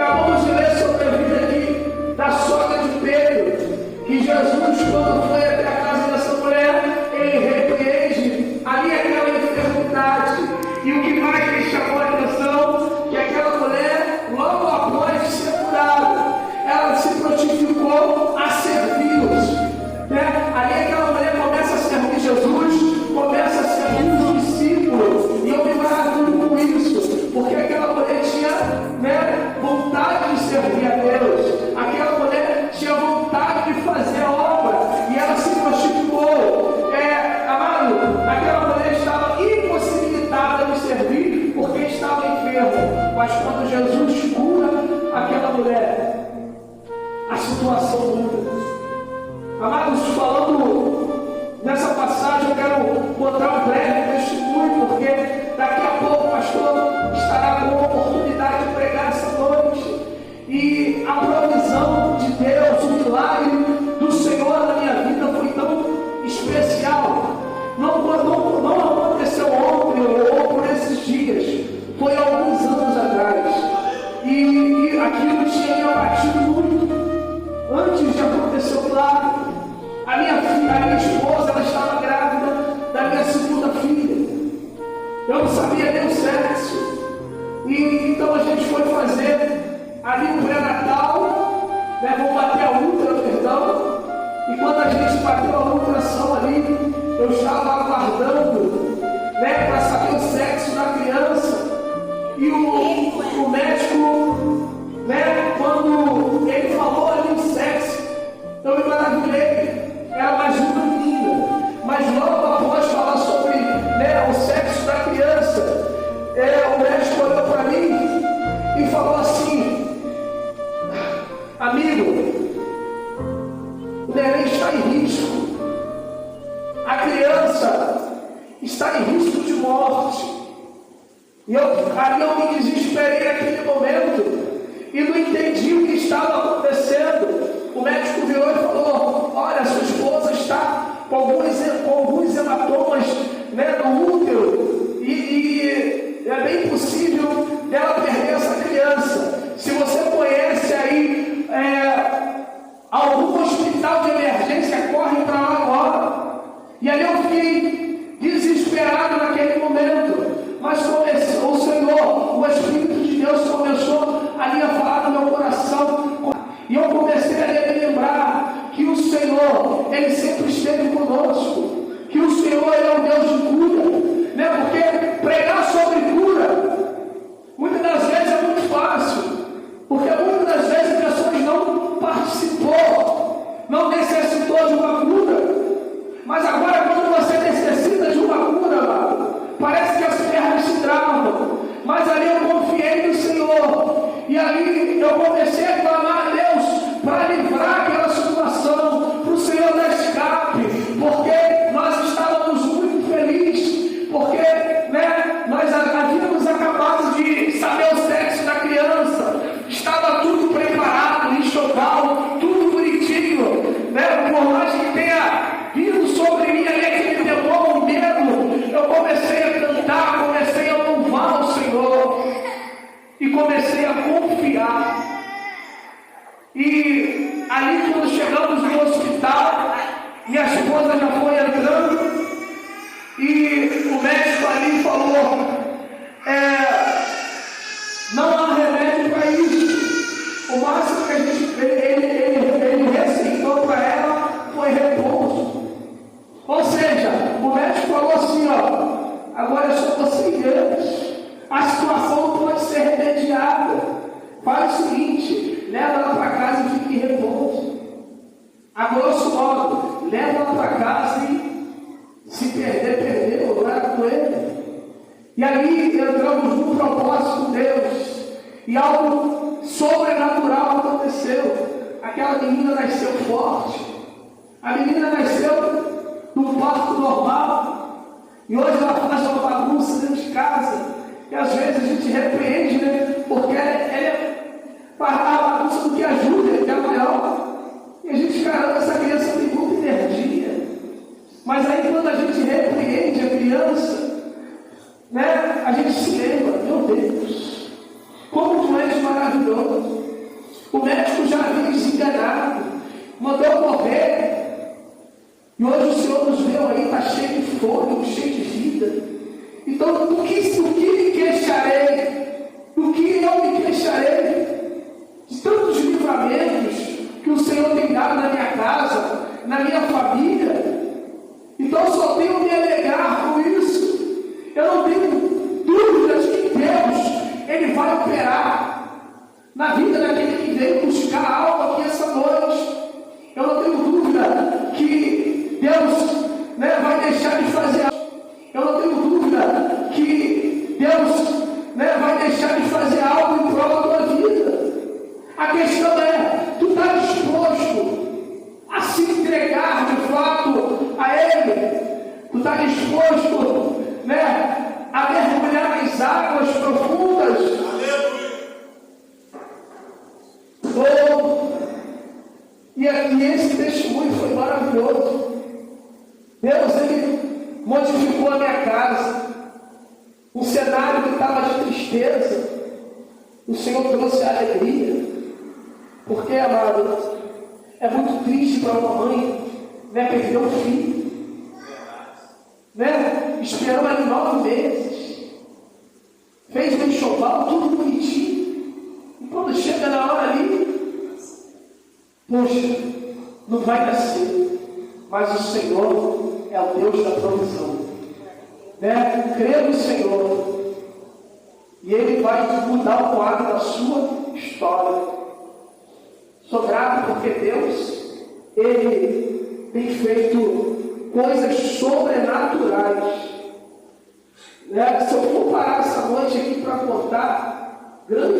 Acabamos de ler sobre a vida aqui da sogra de Pedro, que Jesus, quando foi até a casa dessa mulher, ele repreende ali aquela enfermidade. E o que mais me chamou a atenção, que aquela mulher, logo após ser curada, ela se prontificou a servi-los. Ali aquela mulher começa a servir Jesus, começa a servir os discípulos. E eu me maravilho com isso, porque aquela mulher tinha vontade de servir a Deus. Aquela mulher tinha vontade de fazer a obra, e ela se prontificou. Amado, aquela mulher estava impossibilitada de servir, porque estava enferma. Mas quando Jesus cura aquela mulher, a situação muda. Amados, falando nessa passagem, eu quero botar um breve testemunho, porque daqui a pouco o pastor estará com a oportunidade de pregar essa noite. E a provisão de Deus, o milagre do Senhor na minha vida foi tão especial. Não aconteceu ontem ou por esses dias, foi há alguns anos atrás. E aquilo tinha me abatido muito. Antes de acontecer o milagre, a minha esposa, ela estava grávida da minha segunda filha. Eu não sabia nem o sexo. E então a gente foi fazer ali um pré-natal, vamos bater a útero, perdão. E quando a gente bateu a ultrassom ali, eu estava aguardando, para saber o sexo da criança. E o médico, quando ele falou ali o sexo, eu me maravilhei. Era mais uma menina. Mas logo após falar sobre o sexo da criança, o médico olhou para mim e falou assim: amigo, o neném está em risco. A criança está em risco de morte. E ali eu me desesperei naquele momento e não entendi o que estava acontecendo. O médico virou e falou: olha, sua esposa está com alguns hematomas no útero e é bem possível dela perder essa criança. Se você conhece aí algum hospital de emergência, corre para lá agora. E ali eu fiquei desesperado naquele momento. Mas começou o Senhor, o Espírito de Deus começou ali a falar no meu coração. E eu comecei a me lembrar que o Senhor, Ele sempre esteve conosco. Que o Senhor, Ele é um Deus de cura. Porque pregar sobre cura, muitas das vezes é muito fácil. Porque muitas das vezes a pessoa não participou, não necessitou de uma cura. Mas agora, quando você necessita de uma cura, parece que as pernas se travam. Mas ali eu confiei no Senhor. E ali eu comecei a clamar a Deus para livrar aquela situação, para o Senhor dar escape. Porque nós estávamos muito felizes. Porque nós havíamos acabado de saber o sexo da criança. Estava tudo preparado, enxoval, tudo bonitinho. Por mais que tenha vindo sobre mim ali aquele temor, um medo, eu comecei a cantar, comecei a louvar o Senhor e comecei a confiar. E ali, quando chegamos no hospital, minha esposa já foi entrando e o médico ali falou: não há remédio para isso. O máximo que ele receitou para ela foi repouso. Ou seja, o médico falou assim: agora é só você e Deus. A situação não pode ser remediada. Faz o seguinte: leva ela para casa e fique em repouso. A grosso modo, leva ela para casa e se perder, perdeu, não era com ele. E ali entramos num propósito de Deus. E algo sobrenatural aconteceu. Aquela menina nasceu forte. A menina nasceu num parto normal. E hoje ela faz uma bagunça dentro de casa. E às vezes a gente repreende, porque ela a bagunça do que ajuda, que é maior. E a gente, caramba, essa criança tem muita energia. Mas aí quando a gente repreende a criança, a gente se lembra: meu Deus, como tu és maravilhoso. O médico já havia desenganado, mandou morrer. E hoje o Senhor nos deu aí, está cheio de fôlego, cheio de vida. Então, do que me queixarei? Do que eu me queixarei? De tantos livramentos que o Senhor tem dado na minha casa, na minha família. Então, eu só tenho me alegrar com isso. Eu não tenho dúvidas que Deus, Ele vai operar na vida daquele que veio buscar algo aqui essa noite. Eu não tenho dúvida que Deus, vai deixar de fazer algo. Eu não tenho dúvida que Deus, vai deixar de fazer algo em prol da tua vida. A questão é, tu está disposto a se entregar de fato a Ele? Tu está disposto, a mergulhar nas águas profundas? E esse testemunho foi maravilhoso. Deus, Ele modificou a minha casa. Um cenário que estava de tristeza, o Senhor trouxe a alegria. Porque, amado, é muito triste para uma mãe, perder um filho, esperou ali 9 meses, fez um enxoval, tudo bonitinho, e quando chega na hora ali, poxa, não vai nascer, mas o Senhor é o Deus da provisão. Crê no Senhor, e Ele vai mudar o quadro da sua história. Sou grato porque Deus, Ele tem feito coisas sobrenaturais. Se eu for parar essa noite aqui para contar, grande